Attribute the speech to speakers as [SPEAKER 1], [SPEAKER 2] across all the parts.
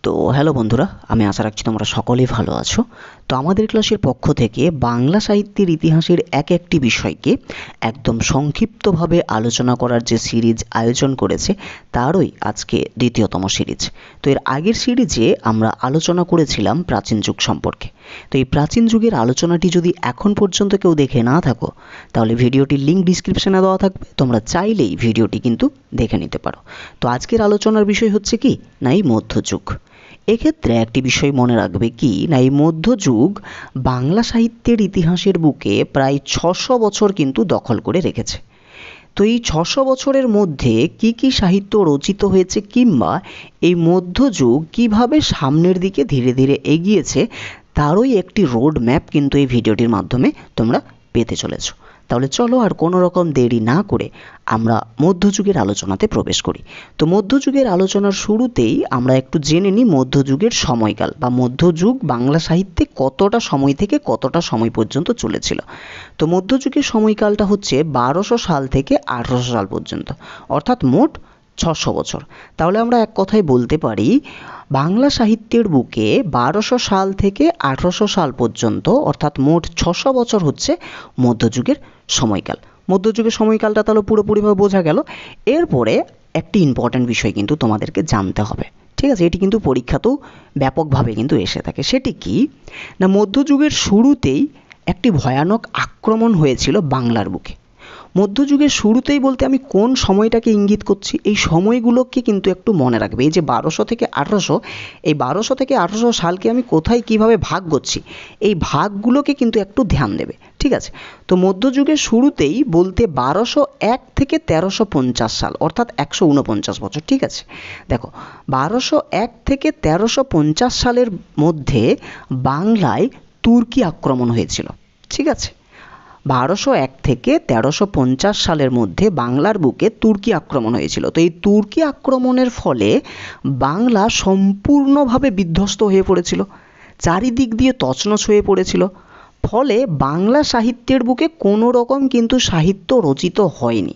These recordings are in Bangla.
[SPEAKER 1] তো হ্যালো বন্ধুরা, আমি আশা রাখছি তোমরা সকলেই ভালো আছো। তো আমাদের ক্লাসের পক্ষ থেকে বাংলা সাহিত্যের ইতিহাসের একটি বিষয়কে একদম সংক্ষিপ্তভাবে আলোচনা করার যে সিরিজ আয়োজন করেছে তারই আজকে দ্বিতীয়তম সিরিজ। তো এর আগের সিরিজে আমরা আলোচনা করেছিলাম প্রাচীন যুগ সম্পর্কে। তো এই প্রাচীন যুগের আলোচনাটি যদি এখন পর্যন্ত কেউ দেখে না থাকো তাহলে ভিডিওটির লিঙ্ক ডিসক্রিপশনে দেওয়া থাকবে, তোমরা চাইলেই ভিডিওটি কিন্তু দেখে নিতে পারো। তো আজকের আলোচনার বিষয় হচ্ছে কি না এই মধ্যযুগ। এক্ষেত্রে একটি বিষয় মনে রাখবে কি না এই মধ্যযুগ বাংলা সাহিত্যের ইতিহাসের বুকে প্রায় ৬০০ বছর কিন্তু দখল করে রেখেছে। তো এই ৬০০ বছরের মধ্যে কি কি সাহিত্য রচিত হয়েছে কিংবা এই মধ্যযুগ কিভাবে সামনের দিকে ধীরে ধীরে এগিয়েছে তারই একটি রোড ম্যাপ কিন্তু এই ভিডিওটির মাধ্যমে তোমরা পেতে চলেছো। তাহলে চলো আর কোনো রকম দেরি না করে আমরা মধ্যযুগের আলোচনাতে প্রবেশ করি। তো মধ্যযুগের আলোচনার শুরুতেই আমরা একটু জেনে নিই মধ্যযুগের সময়কাল বা মধ্যযুগ বাংলা সাহিত্যে কতটা সময় থেকে কতটা সময় পর্যন্ত চলেছিল। তো মধ্যযুগের সময়কালটা হচ্ছে ১২০০ সাল থেকে ১৮০০ সাল পর্যন্ত, অর্থাৎ মোট ৬০০ বছর। তাহলে আমরা এক কথায় বলতে পারি বাংলা সাহিত্যের বুকে ১২০০ সাল থেকে ১৮০০ সাল পর্যন্ত অর্থাৎ মোট ৬০০ বছর হচ্ছে মধ্যযুগের সময়কাল। মধ্যযুগের সময়কালটা তাহলে পুরোপুরিভাবে বোঝা গেল। এরপরে একটি ইম্পর্ট্যান্ট বিষয় কিন্তু তোমাদেরকে জানতে হবে, ঠিক আছে? এটি কিন্তু পরীক্ষাতেও ব্যাপকভাবে কিন্তু এসে থাকে। সেটি কি না মধ্যযুগের শুরুতেই একটি ভয়ানক আক্রমণ হয়েছিল বাংলার বুকে। মধ্যযুগের শুরুতেই বলতে আমি কোন সময়টাকে ইঙ্গিত করছি, এই সময়গুলোকে কিন্তু একটু মনে রাখবে। এই যে ১২০০ থেকে ১৮০০, এই ১২০০ থেকে ১৮০০ সালকে আমি কোথায় কিভাবে ভাগ করছি এই ভাগগুলোকে কিন্তু একটু ধ্যান দেবে, ঠিক আছে? তো মধ্যযুগের শুরুতেই বলতে ১২০১ থেকে ১৩৫০ সাল অর্থাৎ ১৪৯ বছর, ঠিক আছে? দেখো ১২০১ থেকে ১৩৫০ সালের মধ্যে বাংলায় তুর্কি আক্রমণ হয়েছিল, ঠিক আছে? ১২০১ থেকে ১৩৫০ সালের মধ্যে বাংলার বুকে তুর্কি আক্রমণ হয়েছিল। তো এই তুর্কি আক্রমণের ফলে বাংলা সম্পূর্ণভাবে বিধ্বস্ত হয়ে পড়েছিল, চারিদিক দিয়ে তছনছ হয়ে পড়েছিল। ফলে বাংলা সাহিত্যের বুকে কোনো রকম কিন্তু সাহিত্য রচিত হয়নি।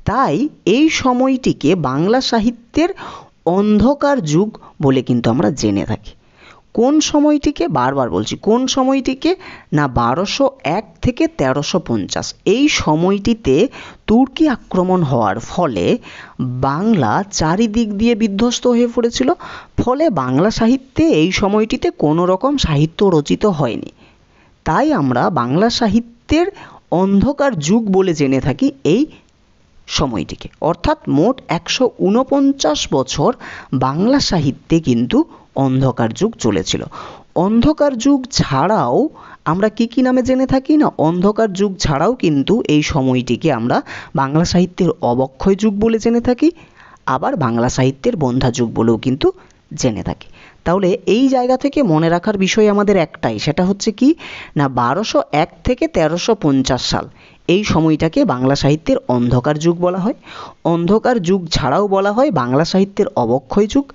[SPEAKER 1] তাই এই সময়টিকে বাংলা সাহিত্যের অন্ধকার যুগ বলে কিন্তু আমরা জেনে থাকি। কোন সময়টিকে, বারবার বলছি কোন সময়টিকে না ১২০১ থেকে ১৩৫০, এই সময়টিতে তুর্কি আক্রমণ হওয়ার ফলে বাংলা চারিদিক দিয়ে বিধ্বস্ত হয়ে পড়েছিল। ফলে বাংলা সাহিত্যে এই সময়টিতে কোনো রকম সাহিত্য রচিত হয়নি। তাই আমরা বাংলা সাহিত্যের অন্ধকার যুগ বলে জেনে থাকি এই সময়টিকে। অর্থাৎ মোট ১৪৯ বছর বাংলা সাহিত্যে কিন্তু অন্ধকার যুগ চলেছিল। অন্ধকার যুগ ছাড়াও আমরা কি নামে জেনে থাকি না অন্ধকার যুগ ছাড়াও কিন্তু এই সময়টিকে আমরা বাংলা সাহিত্যের অবক্ষয় যুগ বলে জেনে থাকি, আবার বাংলা সাহিত্যের বন্ধ্যা যুগ বলেও কিন্তু জেনে থাকি। তাহলে এই জায়গা থেকে মনে রাখার বিষয় আমাদের একটাই, সেটা হচ্ছে কি না ১২০১ থেকে ১৩৫০ সাল এই সময়টাকে বাংলা সাহিত্যের অন্ধকার যুগ বলা হয়। অন্ধকার যুগ ছাড়াও বলা হয় বাংলা সাহিত্যের অবক্ষয় যুগ,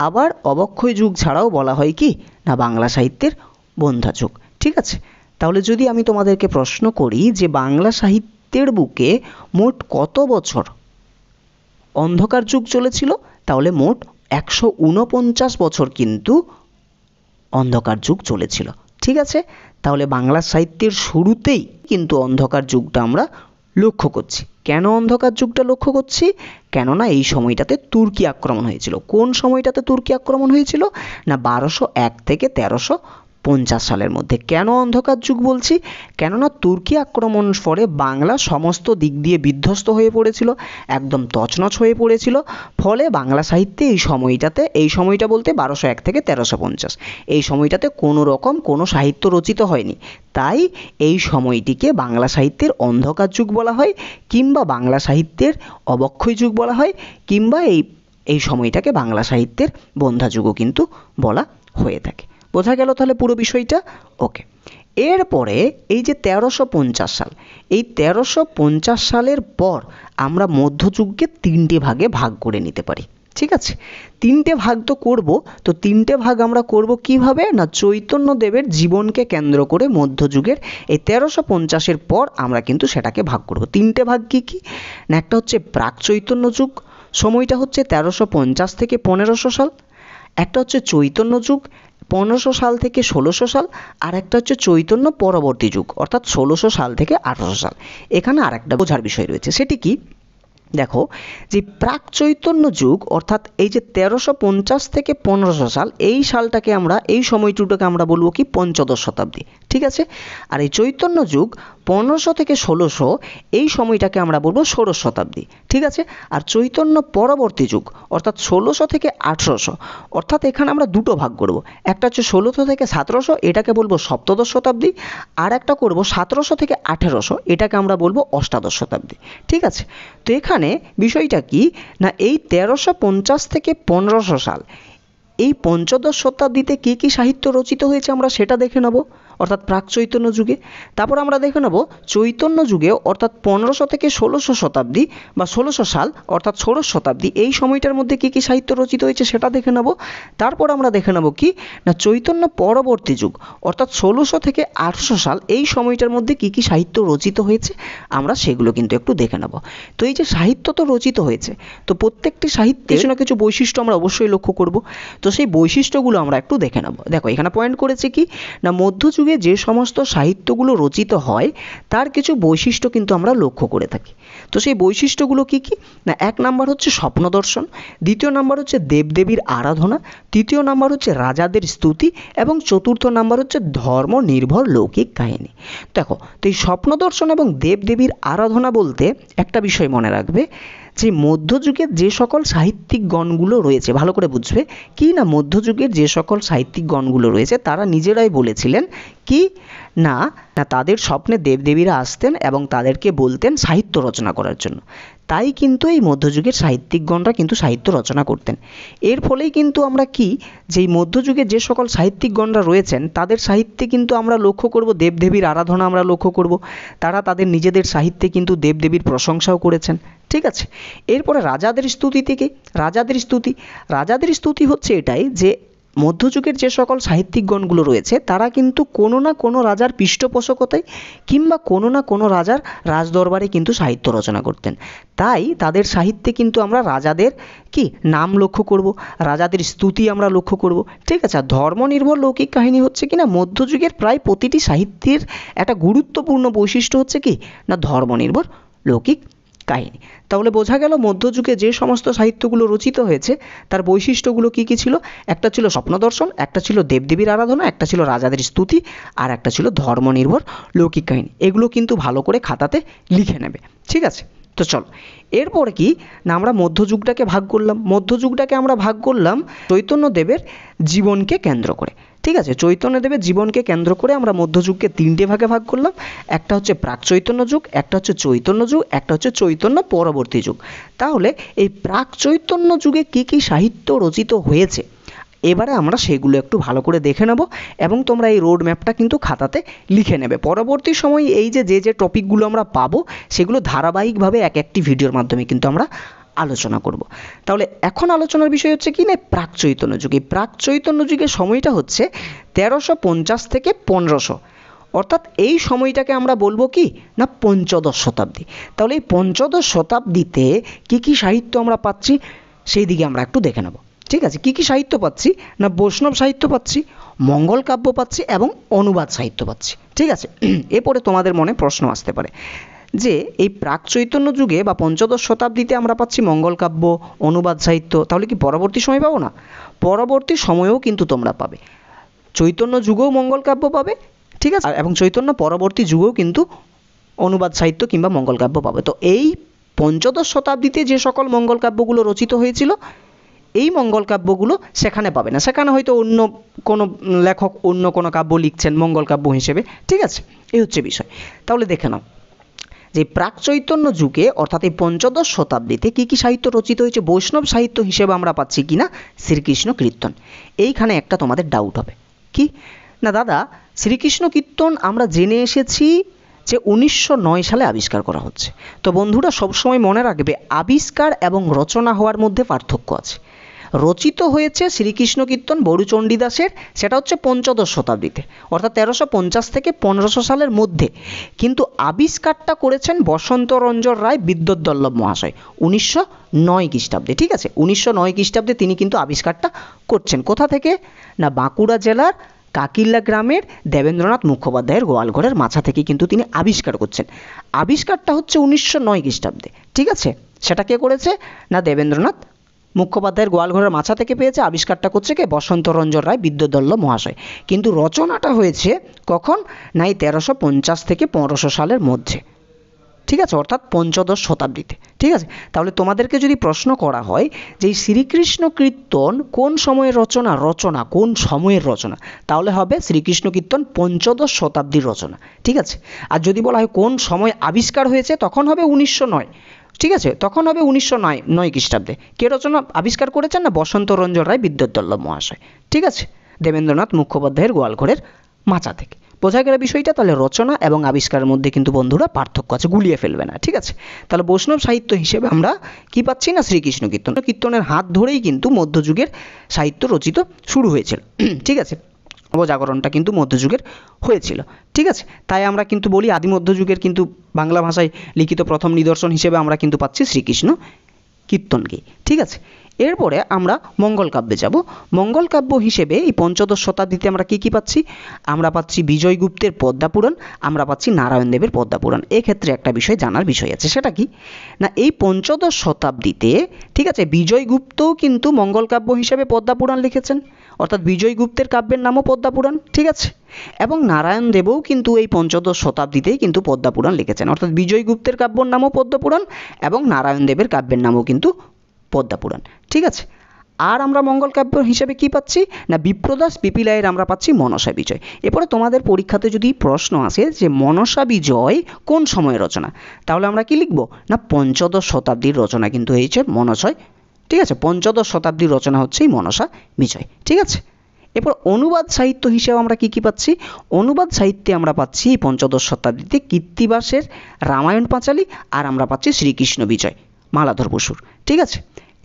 [SPEAKER 1] আবার অবক্ষয় যুগ ছাড়াও বলা হয় কি না বাংলা সাহিত্যের বন্ধ্যা যুগ, ঠিক আছে? তাহলে যদি আমি তোমাদেরকে প্রশ্ন করি যে বাংলা সাহিত্যের বুকে মোট কত বছর অন্ধকার যুগ চলেছিল, তাহলে মোট ১৪৯ বছর কিন্তু অন্ধকার যুগ চলেছিল, ঠিক আছে? তাহলে বাংলা সাহিত্যের শুরুতেই কিন্তু অন্ধকার যুগটা আমরা লক্ষ্য করছি। কেন অন্ধকার যুগটা লক্ষ্য করছি? কেননা এই সময়টাতে তুর্কি আক্রমণ হয়েছিল। কোন সময়টাতে তুর্কি আক্রমণ হয়েছিল না ১২০১ থেকে ১৩৫০ সালের মধ্যে। কেন অন্ধকার যুগ বলছি? কেননা তুর্কি আক্রমণের ফলে বাংলা সমস্ত দিক দিয়ে বিধ্বস্ত হয়ে পড়েছিল, একদম তছনছ হয়ে পড়েছিল। ফলে বাংলা সাহিত্যে এই সময়টা বলতে ১২০১ থেকে ১৩৫০, এই সময়টাতে কোনো রকম কোনো সাহিত্য রচিত হয়নি। তাই এই সময়টিকে বাংলা সাহিত্যের অন্ধকার যুগ বলা হয়, কিংবা বাংলা সাহিত্যের অবক্ষয় যুগ বলা হয়, কিংবা এই সময়টাকে বাংলা সাহিত্যের বন্ধ্যা যুগও কিন্তু বলা হয়ে থাকে। বোঝা গেল তাহলে পুরো বিষয়টা? ওকে। এরপরে এই যে ১৩৫০ সাল, এই ১৩৫০ সালের পর আমরা মধ্যযুগকে ৩টে ভাগে ভাগ করে নিতে পারি, ঠিক আছে? ৩টে ভাগ তো করব। তো ৩টে ভাগ আমরা করব কিভাবে না চৈতন্যদেবের জীবনকে কেন্দ্র করে মধ্যযুগের এই ১৩৫০-এর পর আমরা কিন্তু সেটাকে ভাগ করব। ৩টে ভাগ কি কি না একটা হচ্ছে প্রাক চৈতন্য যুগ, সময়টা হচ্ছে ১৩৫০ থেকে ১৫০০ সাল। একটা হচ্ছে চৈতন্য যুগ 1500 সাল থেকে 1600 সাল, আর একটা হচ্ছে চৈতন্য পরবর্তী যুগ অর্থাৎ 1600 সাল থেকে 1800 সাল। এখানে আরেকটা বোঝার বিষয় রয়েছে, সেটি কি? দেখো, যে প্রাক চৈতন্য যুগ অর্থাৎ এই যে 1350 থেকে 1500 সাল, এই সালটাকে আমরা, এই সময়টুকুটাকে আমরা বলবো কি পঞ্চদশ শতাব্দী, ঠিক আছে। আর এই চৈতন্য যুগ 1500 থেকে 1600, এই সময়টাকে আমরা বলবো ষোড়শ শতাব্দী, ঠিক আছে। আর চৈতন্য পরবর্তী যুগ অর্থাৎ 1600 থেকে 1800, অর্থাৎ এখানে আমরা দুটো ভাগ করব, একটা হচ্ছে 1600 থেকে 1700, এটাকে বলবো সপ্তদশ শতাব্দী, আর একটা করব 1700 থেকে 1800, এটাকে আমরা বলবো অষ্টাদশ শতাব্দী, ঠিক আছে। তো এখানে বিষয়টা কি না, এই 1350 থেকে 1500 সাল, এই পঞ্চদশ শতাব্দীতে কী কী সাহিত্য রচিত হয়েছে আমরা সেটা দেখে নেব, অর্থাৎ প্রাক চৈতন্য যুগে। তারপর আমরা দেখে নেব চৈতন্য যুগে অর্থাৎ 1500 থেকে 1600 শতাব্দী বা 1600 সাল অর্থাৎ ষোড়শ শতাব্দী, এই সময়টার মধ্যে কী কী সাহিত্য রচিত হয়েছে সেটা দেখে নেব। তারপর আমরা দেখে নেব কি না, চৈতন্য পরবর্তী যুগ অর্থাৎ 1600 থেকে 800 সাল, এই সময়টার মধ্যে কী কী সাহিত্য রচিত হয়েছে আমরা সেগুলো কিন্তু একটু দেখে নেব। তো এই যে সাহিত্য তো রচিত হয়েছে, তো প্রত্যেকটি সাহিত্যে কিছু না কিছু বৈশিষ্ট্য আমরা অবশ্যই লক্ষ্য করব। তো সেই বৈশিষ্ট্যগুলো আমরা একটু দেখে নেব। দেখো এখানে পয়েন্ট করেছে কি না, মধ্যযুগে যে সমস্ত সাহিত্যগুলো রচিত হয় তার কিছু বৈশিষ্ট্য কিন্তু আমরা লক্ষ্য করে থাকি। তো সেই বৈশিষ্ট্যগুলো কি কি না, এক নাম্বার হচ্ছে স্বপ্ন দর্শন, দ্বিতীয় নাম্বার হচ্ছে দেবদেবীর আরাধনা, তৃতীয় নাম্বার হচ্ছে রাজাদের স্তুতি, এবং চতুর্থ নাম্বার হচ্ছে ধর্ম নির্ভর লৌকিক কাহিনী। দেখো, তো এই স্বপ্ন দর্শন এবং দেবদেবীর আরাধনা বলতে একটা বিষয় মনে রাখবে, যে মধ্যযুগের যে সকল সাহিত্যিক গণগুলো রয়েছে, ভালো করে বুঝবে কি না, মধ্যযুগের যে সকল সাহিত্যিক গণগুলো রয়েছে তারা নিজেরাই বলেছিলেন কি না, তাদের স্বপ্নে দেবদেবীরা আসতেন এবং তাদেরকে বলতেন সাহিত্য রচনা করার জন্য। তাই কিন্তু এই মধ্যযুগের সাহিত্যিকগণরা কিন্তু সাহিত্য রচনা করতেন। এর ফলেই কিন্তু আমরা কি, যে এই মধ্যযুগে যে সকল সাহিত্যিকগণরা রয়েছেন তাদের সাহিত্যে কিন্তু আমরা লক্ষ্য করব দেবদেবীর আরাধনা আমরা লক্ষ্য করব। তারা তাদের নিজেদের সাহিত্যে কিন্তু দেবদেবীর প্রশংসাও করেছেন, ঠিক আছে। এরপরে রাজাদের স্তুতি থেকে, রাজাদের স্তুতি হচ্ছে এটাই যে মধ্যযুগের যে সকল সাহিত্যিকগণগুলো রয়েছে তারা কিন্তু কোনো না কোনো রাজার পৃষ্ঠপোষকতায় কিংবা কোনো না কোনো রাজার রাজদরবারে কিন্তু সাহিত্য রচনা করতেন। তাই তাদের সাহিত্যে কিন্তু আমরা রাজাদের কি নাম লক্ষ্য করব, রাজাদের স্তুতি আমরা লক্ষ্য করব, ঠিক আছে। আর ধর্মনির্ভর লৌকিক কাহিনী হচ্ছে কি না, মধ্যযুগের প্রায় প্রতিটি সাহিত্যের একটা গুরুত্বপূর্ণ বৈশিষ্ট্য হচ্ছে কি না, ধর্মনির্ভর লৌকিক কাহিনী। তাহলে বোঝা গেল মধ্যযুগে যে সমস্ত সাহিত্যগুলো রচিত হয়েছে তার বৈশিষ্ট্যগুলো কি কি ছিল। একটা ছিল স্বপ্ন দর্শন, একটা ছিল দেবদেবীর আরাধনা, একটা ছিল রাজাদের স্তুতি, আর একটা ছিল ধর্মনির্ভর লৌকিক কাহিনী। এগুলো কিন্তু ভালো করে খাতাতে লিখে নেবে, ঠিক আছে। তো চলো এরপরে কি না, আমরা মধ্যযুগটাকে ভাগ করলাম চৈতন্যদেবের জীবনকে কেন্দ্র করে, ঠিক আছে। চৈতন্যদেবের জীবনকে কেন্দ্র করে আমরা মধ্যযুগকে তিনটে ভাগে ভাগ করলাম। একটা হচ্ছে প্রাক চৈতন্য যুগ, একটা হচ্ছে চৈতন্য যুগ, একটা হচ্ছে চৈতন্য পরবর্তী যুগ। তাহলে এই প্রাক চৈতন্য যুগে কী কী সাহিত্য রচিত হয়েছে এবারে আমরা সেগুলো একটু ভালো করে দেখে নেব, এবং তোমরা এই রোড ম্যাপটা কিন্তু খাতাতে লিখে নেবে। পরবর্তী সময়ে এই যে টপিকগুলো আমরা পাবো সেগুলো ধারাবাহিকভাবে এক একটি ভিডিওর মাধ্যমে কিন্তু আমরা আলোচনা করব। তাহলে এখন আলোচনার বিষয় হচ্ছে কি না, প্রাক চৈতন্য যুগ। এই প্রাক চৈতন্য যুগের সময়টা হচ্ছে 1350 থেকে 1500, অর্থাৎ এই সময়টাকে আমরা বলবো কি না পঞ্চদশ শতাব্দী। তাহলে এই পঞ্চদশ শতাব্দীতে কি কি সাহিত্য আমরা পাচ্ছি সেই দিকে আমরা একটু দেখে নেব, ঠিক আছে। কি কি সাহিত্য পাচ্ছি না, বৈষ্ণব সাহিত্য পাচ্ছি, মঙ্গল কাব্য পাচ্ছি এবং অনুবাদ সাহিত্য পাচ্ছি, ঠিক আছে। এরপরে তোমাদের মনে প্রশ্ন আসতে পারে যে এই প্রাক চৈতন্য যুগে বা পঞ্চদশ শতাব্দীতে আমরা পাচ্ছি মঙ্গল কাব্য, অনুবাদ সাহিত্য, তাহলে কি পরবর্তী সময় পাবো না? পরবর্তী সময়েও কিন্তু তোমরা পাবে, চৈতন্য যুগেও মঙ্গল কাব্য পাবে, ঠিক আছে, এবং চৈতন্য পরবর্তী যুগেও কিন্তু অনুবাদ সাহিত্য কিংবা মঙ্গল কাব্য পাবে। তো এই পঞ্চদশ শতাব্দীতে যে সকল মঙ্গল কাব্যগুলো রচিত হয়েছিল এই মঙ্গল কাব্যগুলো সেখানে পাবে না, সেখানে হয়তো অন্য কোনো লেখক অন্য কোনো কাব্য লিখছেন মঙ্গল কাব্য হিসেবে, ঠিক আছে। এই হচ্ছে বিষয়। তাহলে দেখে নাও যে প্রাক চৈতন্য যুগে অর্থাৎ এই পঞ্চদশ শতাব্দীতে কী কী সাহিত্য রচিত হয়েছে। বৈষ্ণব সাহিত্য হিসেবে আমরা পাচ্ছি কি না শ্রীকৃষ্ণ কীর্তন। এইখানে একটা তোমাদের ডাউট হবে কি না, দাদা শ্রীকৃষ্ণ কীর্তন আমরা জেনে এসেছি যে 1909 সালে আবিষ্কার করা হচ্ছে। তো বন্ধুরা সবসময় মনে রাখবে আবিষ্কার এবং রচনা হওয়ার মধ্যে পার্থক্য আছে। রচিত হয়েছে শ্রীকৃষ্ণ কীর্তন বড়ু চণ্ডীদাসের, সেটা হচ্ছে পঞ্চদশ শতাব্দীতে, অর্থাৎ 1350 থেকে 1500 সালের মধ্যে। কিন্তু আবিষ্কারটা করেছেন বসন্ত রঞ্জন রায় বিদ্যোৎবল্লভ মহাশয় 1909 খ্রিস্টাব্দে। ঠিক আছে, 1909 খ্রিস্টাব্দে তিনি কিন্তু আবিষ্কারটা করছেন। কোথা থেকে? না বাঁকুড়া জেলার কাকিল্লা গ্রামের দেবেন্দ্রনাথ মুখোপাধ্যায়ের গোয়ালঘরের মাছা থেকে কিন্তু তিনি আবিষ্কার করছেন। আবিষ্কারটা হচ্ছে 1909 খ্রিস্টাব্দে। ঠিক আছে, সেটা কে করেছে? না দেবেন্দ্রনাথ মুখোপাধ্যায়ের গোয়ালঘরের মাছা থেকে পেয়েছে। আবিষ্কারটা করছে কে? বসন্ত রঞ্জন রায় বিদ্যোৎবল্লভ মহাশয়। কিন্তু রচনাটা হয়েছে কখন? না এই 1350 থেকে 1500 সালের মধ্যে। ঠিক আছে, অর্থাৎ পঞ্চদশ শতাব্দীতে। ঠিক আছে, তাহলে তোমাদেরকে যদি প্রশ্ন করা হয় যে এই শ্রীকৃষ্ণ কীর্তন কোন সময়ের রচনা, কোন সময়ের রচনা, তাহলে হবে শ্রীকৃষ্ণ কীর্তন পঞ্চদশ শতাব্দীর রচনা। ঠিক আছে, আর যদি বলা হয় কোন সময় আবিষ্কার হয়েছে, তখন হবে 1909। ঠিক আছে, তখন হবে 1909 খ্রিস্টাব্দে। কে রচনা আবিষ্কার করেছেন? না বসন্ত রঞ্জন রায় বিদ্যোৎবল্লভ মহাশয়। ঠিক আছে, দেবেন্দ্রনাথ মুখোপাধ্যায়ের গোয়ালঘরের মাচা থেকে। বোঝা গেল বিষয়টা? তাহলে রচনা এবং আবিষ্কারের মধ্যে কিন্তু বন্ধুরা পার্থক্য আছে, গুলিয়ে ফেলবে না। ঠিক আছে, তাহলে বৈষ্ণব সাহিত্য হিসেবে আমরা কি পাচ্ছি? না শ্রীকৃষ্ণ কীর্তন। কীর্তনের হাত ধরেই কিন্তু মধ্যযুগের সাহিত্য রচিত শুরু হয়েছিল। ঠিক আছে, নবজাগরণটা কিন্তু মধ্যযুগের হয়েছিল। ঠিক আছে, তাই আমরা কিন্তু বলি আদি মধ্যযুগের কিন্তু বাংলা ভাষায় লিখিত প্রথম নিদর্শন হিসেবে আমরা কিন্তু পাচ্ছি শ্রীকৃষ্ণ কীর্তনকে। ঠিক আছে, এরপরে আমরা মঙ্গল কাব্যে যাব। মঙ্গল কাব্য হিসেবে এই পঞ্চদশ শতাব্দীতে আমরা কি কি পাচ্ছি? আমরা পাচ্ছি বিজয়গুপ্তের পদ্মাপুরাণ, আমরা পাচ্ছি নারায়ণ দেবের পদ্মাপুরাণ। এক্ষেত্রে একটা বিষয় জানার বিষয় আছে, সেটা কি? না এই পঞ্চদশ শতাব্দীতে, ঠিক আছে, বিজয়গুপ্তও কিন্তু মঙ্গল কাব্য হিসেবে পদ্মাপুরাণ লিখেছেন, অর্থাৎ বিজয়গুপ্তের কাব্যের নামও পদ্মাপুরাণ। ঠিক আছে, এবং নারায়ণ দেবও কিন্তু এই পঞ্চদশ শতাব্দীতেই কিন্তু পদ্মাপুরাণ লিখেছেন, অর্থাৎ বিজয়গুপ্তের কাব্যর নামও পদ্মপুরাণ এবং নারায়ণ দেবের কাব্যের নামও কিন্তু পদ্মাপুরাণ। ঠিক আছে, আর আমরা মঙ্গল কাব্য হিসেবে কি পাচ্ছি? না বিপ্রদাস পিপিলাইয়ের আমরা পাচ্ছি মনসা বিজয়। এরপরে তোমাদের পরীক্ষাতে যদি প্রশ্ন আসে যে মনসা বিজয় কোন সময়ের রচনা, তাহলে আমরা কি লিখব? না পঞ্চদশ শতাব্দীর রচনা কিন্তু হয়েছে মনসায়। ঠিক আছে, পঞ্চদশ শতাব্দীর রচনা হচ্ছে এই মনসা বিজয়। ঠিক আছে, এরপর অনুবাদ সাহিত্য হিসেবে আমরা কি কি পাচ্ছি? অনুবাদ সাহিত্যে আমরা পাচ্ছি এই পঞ্চদশ শতাব্দীতে কীর্তিবাসের রামায়ণ পাঁচালী, আর আমরা পাচ্ছি শ্রীকৃষ্ণ বিজয় মালাধর বসুর। ঠিক আছে,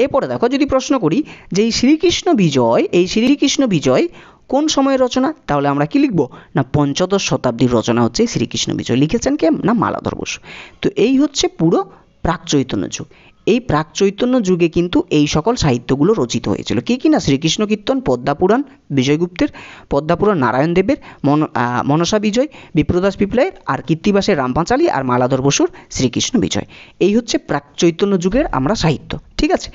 [SPEAKER 1] এরপরে দেখো যদি প্রশ্ন করি যে এই শ্রীকৃষ্ণ বিজয় কোন সময়ের রচনা, তাহলে আমরা কি লিখব? না পঞ্চদশ শতাব্দীর রচনা হচ্ছে শ্রীকৃষ্ণ বিজয়। লিখেছেন কে? না মালাধর বসু। তো এই হচ্ছে পুরো প্রাক চৈতন্য যুগ। এই প্রাক চৈতন্য যুগে কিন্তু এই সকল সাহিত্যগুলো রচিত হয়েছিল। কি কি? না শ্রীকৃষ্ণ কীর্তন, পদ্মাপুরাণ বিজয়গুপ্তের, পদ্মাপুরাণ নারায়ণ দেবের, মনসা বিজয় বিপ্রদাস পিপলাইয়ের, আর কীর্তিবাসের রামপাঁচালী, আর মালাধর বসুর শ্রীকৃষ্ণ বিজয়। এই হচ্ছে প্রাক চৈতন্য যুগের আমরা সাহিত্য। ঠিক আছে,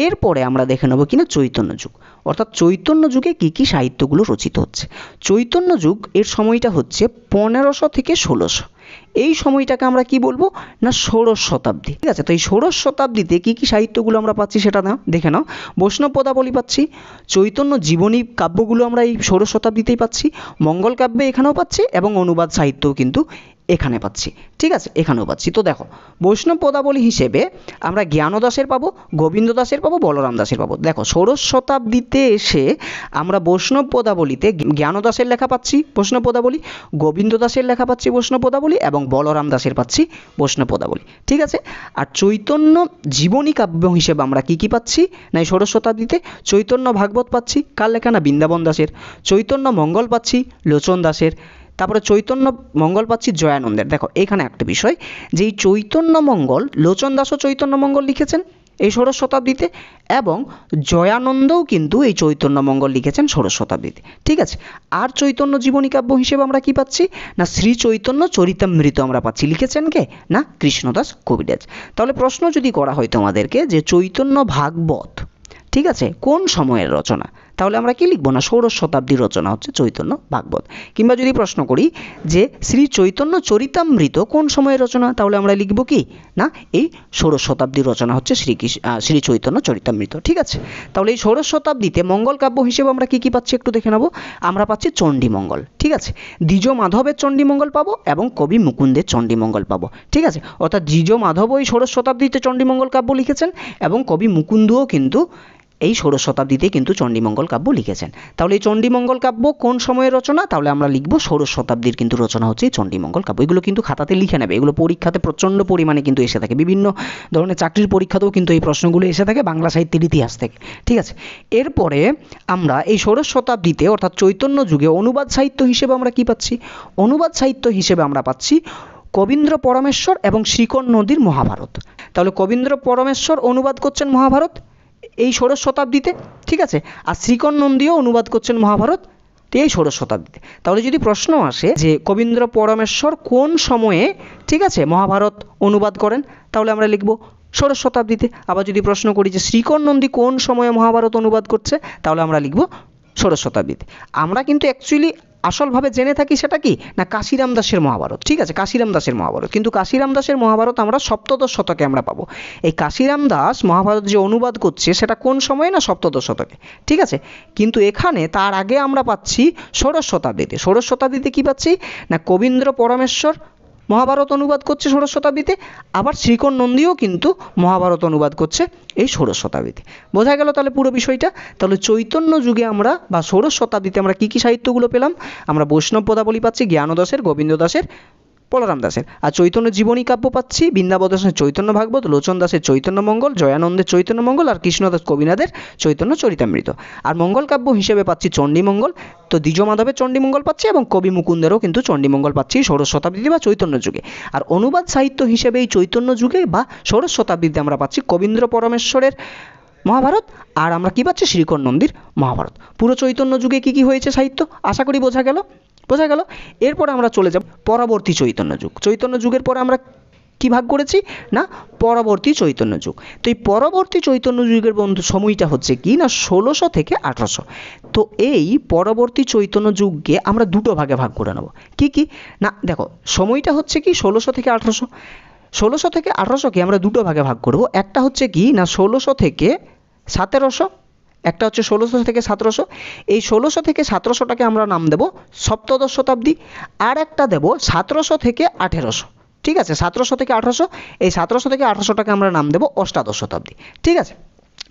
[SPEAKER 1] এরপরে আমরা দেখে নেব কিনা চৈতন্য যুগ, অর্থাৎ চৈতন্য যুগে কি কি সাহিত্যগুলো রচিত হচ্ছে। চৈতন্য যুগ এর সময়টা হচ্ছে 1500 থেকে 1600। এই সময়টাকে আমরা কি বলবো? না ষোড়শ শতাব্দী। ঠিক আছে, তো এই ষোড়শ শতাব্দীতে কি কি সাহিত্যগুলো আমরা পাচ্ছি সেটা দেখে নাও। বৈষ্ণব পদাবলী পাচ্ছি, চৈতন্য জীবনী কাব্যগুলো আমরা এই ষোড়শ শতাব্দীতেই পাচ্ছি, মঙ্গল কাব্যে এখানেও পাচ্ছি, এবং অনুবাদ সাহিত্যও কিন্তু এখানে পাচ্ছি। ঠিক আছে, এখানেও পাচ্ছি। তো দেখো বৈষ্ণব পদাবলী হিসেবে আমরা জ্ঞানদাসের পাবো, গোবিন্দ দাসের পাবো, বলরাম দাসের পাবো। দেখো ষোড়শ শতাব্দীতে এসে আমরা বৈষ্ণব পদাবলীতে জ্ঞানদাসের লেখা পাচ্ছি বৈষ্ণব পদাবলী, গোবিন্দ দাসের লেখা পাচ্ছি বৈষ্ণব পদাবলী, এবং বলরাম দাসের পাচ্ছি বৈষ্ণব পদাবলী। ঠিক আছে, আর চৈতন্য জীবনী কাব্য হিসেবে আমরা কি কি পাচ্ছি? না এই ষোড়শ শতাব্দীতে চৈতন্য ভাগবত পাচ্ছি, কার লেখা? না বৃন্দাবন দাসের। চৈতন্য মঙ্গল পাচ্ছি লোচন দাসের। তারপরে চৈতন্য মঙ্গল পাচ্ছি জয়ানন্দের। দেখো এখানে একটা বিষয়, যে এই চৈতন্য মঙ্গল, লোচন দাসও চৈতন্য মঙ্গল লিখেছেন এই ষোড়শ শতাব্দীতে, এবং জয়ানন্দও কিন্তু এই চৈতন্য মঙ্গল লিখেছেন ষোড়শ শতাব্দীতে। ঠিক আছে, আর চৈতন্য জীবনী কাব্য হিসেবে আমরা কি পাচ্ছি? না শ্রী চৈতন্য চরিতামৃত আমরা পাচ্ছি। লিখেছেন কে? না কৃষ্ণদাস কবিরাজ। তাহলে প্রশ্ন যদি করা হয় তোমাদেরকে যে চৈতন্য ভাগবত, ঠিক আছে, কোন সময়ের রচনা, তাহলে আমরা কি লিখব? না ষোড়শ শতাব্দীর রচনা হচ্ছে চৈতন্য ভাগবত। কিংবা যদি প্রশ্ন করি যে শ্রী চৈতন্য চরিতামৃত কোন সময়ের রচনা, তাহলে আমরা লিখব কি? না এই ষোড়শ শতাব্দীর রচনা হচ্ছে শ্রী চৈতন্য চরিতামৃত। ঠিক আছে, তাহলে এই ষোড়শ শতাব্দীতে মঙ্গল কাব্য হিসেবে আমরা কি কি পাচ্ছি একটু দেখে নেব। আমরা পাচ্ছি চণ্ডীমঙ্গল। ঠিক আছে, দ্বিজ মাধবের চণ্ডীমঙ্গল পাবো এবং কবি মুকুন্দের চণ্ডীমঙ্গল পাবো। ঠিক আছে, অর্থাৎ দ্বিজ মাধব ওই ষোড়শ শতাব্দীতে চণ্ডীমঙ্গল কাব্য লিখেছেন, এবং কবি মুকুন্দও কিন্তু এই ষোড়শ শতাব্দীতে কিন্তু চণ্ডীমঙ্গল কাব্য লিখেছেন। তাহলে এই চণ্ডীমঙ্গল কাব্য কোন সময়ের রচনা? তাহলে আমরা লিখব ষোড়শ শতাব্দীর কিন্তু রচনা হচ্ছে এই চণ্ডীমঙ্গল কাব্য। এগুলো কিন্তু খাতাতে লিখে নেবে, এগুলো পরীক্ষাতে প্রচণ্ড পরিমাণে কিন্তু এসে থাকে, বিভিন্ন ধরনের চাকরির পরীক্ষাতেও কিন্তু এই প্রশ্নগুলো এসে থাকে বাংলা সাহিত্যের ইতিহাস থেকে। ঠিক আছে, এরপরে আমরা এই ষোড়শ শতাব্দীতে অর্থাৎ চৈতন্য যুগে অনুবাদ সাহিত্য হিসেবে আমরা কি পাচ্ছি? অনুবাদ সাহিত্য হিসেবে আমরা পাচ্ছি কবীন্দ্র পরমেশ্বর এবং শ্রীকর নদীর মহাভারত। তাহলে কবীন্দ্র পরমেশ্বর অনুবাদ করছেন মহাভারত এই ষোড়শ শতাব্দীতে, ঠিক আছে, আর শ্রীকর নন্দীও অনুবাদ করছেন মহাভারত এই ষোড়শ শতাব্দীতে। তাহলে যদি প্রশ্ন আসে যে কবীন্দ্র পরমেশ্বর কোন সময়ে, ঠিক আছে, মহাভারত অনুবাদ করেন, তাহলে আমরা লিখব ষোড়শ শতাব্দীতে। আবার যদি প্রশ্ন করি যে শ্রীকর নন্দী কোন সময়ে মহাভারত অনুবাদ করছে, তাহলে আমরা লিখব ষোড়শ শতাব্দীতে। আমরা কিন্তু অ্যাকচুয়ালি আসলভাবে জেনে থাকি সেটা কি না কাশিরাম দাসের মহাভারত। ঠিক আছে, কাশিরাম দাসের মহাভারত, কিন্তু কাশিরাম দাসের মহাভারত আমরা সপ্তদশ শতকে আমরা পাবো। এই কাশিরাম দাস মহাভারত যে অনুবাদ করছে সেটা কোন সময়ে না সপ্তদশ শতকে। ঠিক আছে, কিন্তু এখানে তার আগে আমরা পাচ্ছি ষোড়শ শতাব্দীতে। ষোড়শ শতাব্দীতে কি পাচ্ছি না কবীন্দ্র পরমেশ্বর মহাভারত অনুবাদ করছে ষোড়শ শতাব্দীতে, আবার শ্রীকর নন্দীও কিন্তু মহাভারত অনুবাদ করছে এই ষোড়শ শতাব্দীতে। বোঝা গেল তাহলে পুরো বিষয়টা। তাহলে চৈতন্য যুগে আমরা বা ষোড়শ শতাব্দীতে আমরা কী কী সাহিত্যগুলো পেলাম? আমরা বৈষ্ণব পদাবলী পাচ্ছি জ্ঞানদাসের, গোবিন্দ দাসের, বলরাম দাসের। আর চৈতন্য জীবনী কাব্য পাচ্ছি বৃন্দাবন দাসের চৈতন্য ভাগবত, লোচন দাসের চৈতন্য মঙ্গল, জয়ানন্দের চৈতন্য মঙ্গল আর কৃষ্ণদাস কবিনাথের চৈতন্য চরিতামৃত। আর মঙ্গল কাব্য হিসেবে পাচ্ছি চণ্ডীমঙ্গল, তো দ্বিজমাধবের চণ্ডীমঙ্গল পাচ্ছি এবং কবি মুকুন্দেরও কিন্তু চণ্ডীমঙ্গল পাচ্ছি ষোড়শ শতাব্দীতে বা চৈতন্য যুগে। আর অনুবাদ সাহিত্য হিসেবে এই চৈতন্য যুগে বা ষোড়শ শতাব্দীতে আমরা পাচ্ছি কবীন্দ্র পরমেশ্বরের মহাভারত, আর আমরা কি পাচ্ছি শ্রীকর নন্দীর মহাভারত। পুরো চৈতন্য যুগে কি কি হয়েছে সাহিত্য আশা করি বোঝা গেল। বোঝা গেল। এরপর আমরা চলে যাব পরবর্তী চৈতন্য যুগ। চৈতন্য যুগের পরে আমরা কি ভাগ করেছি না পরবর্তী চৈতন্য যুগ। তো এই পরবর্তী চৈতন্য যুগের বন্ধু সময়টা হচ্ছে কি না 1600 থেকে 1800। তো এই পরবর্তী চৈতন্য যুগকে আমরা দুটো ভাগে ভাগ করে নেব। কি কি না দেখো সময়টা হচ্ছে কি 1600 থেকে 1800। 1600 থেকে 1800কে আমরা দুটো ভাগে ভাগ করব। একটা হচ্ছে কি না 1600 থেকে 1700, একটা হচ্ছে 1600 থেকে 1700। এই 1600 থেকে 1700টাকে আমরা নাম দেব সপ্তদশ শতাব্দী, আর একটা দেব 1700 থেকে 1800। ঠিক আছে, 1700 থেকে 1800, এই 1700 থেকে 1800টাকে আমরা নাম দেব অষ্টাদশ শতাব্দী। ঠিক আছে,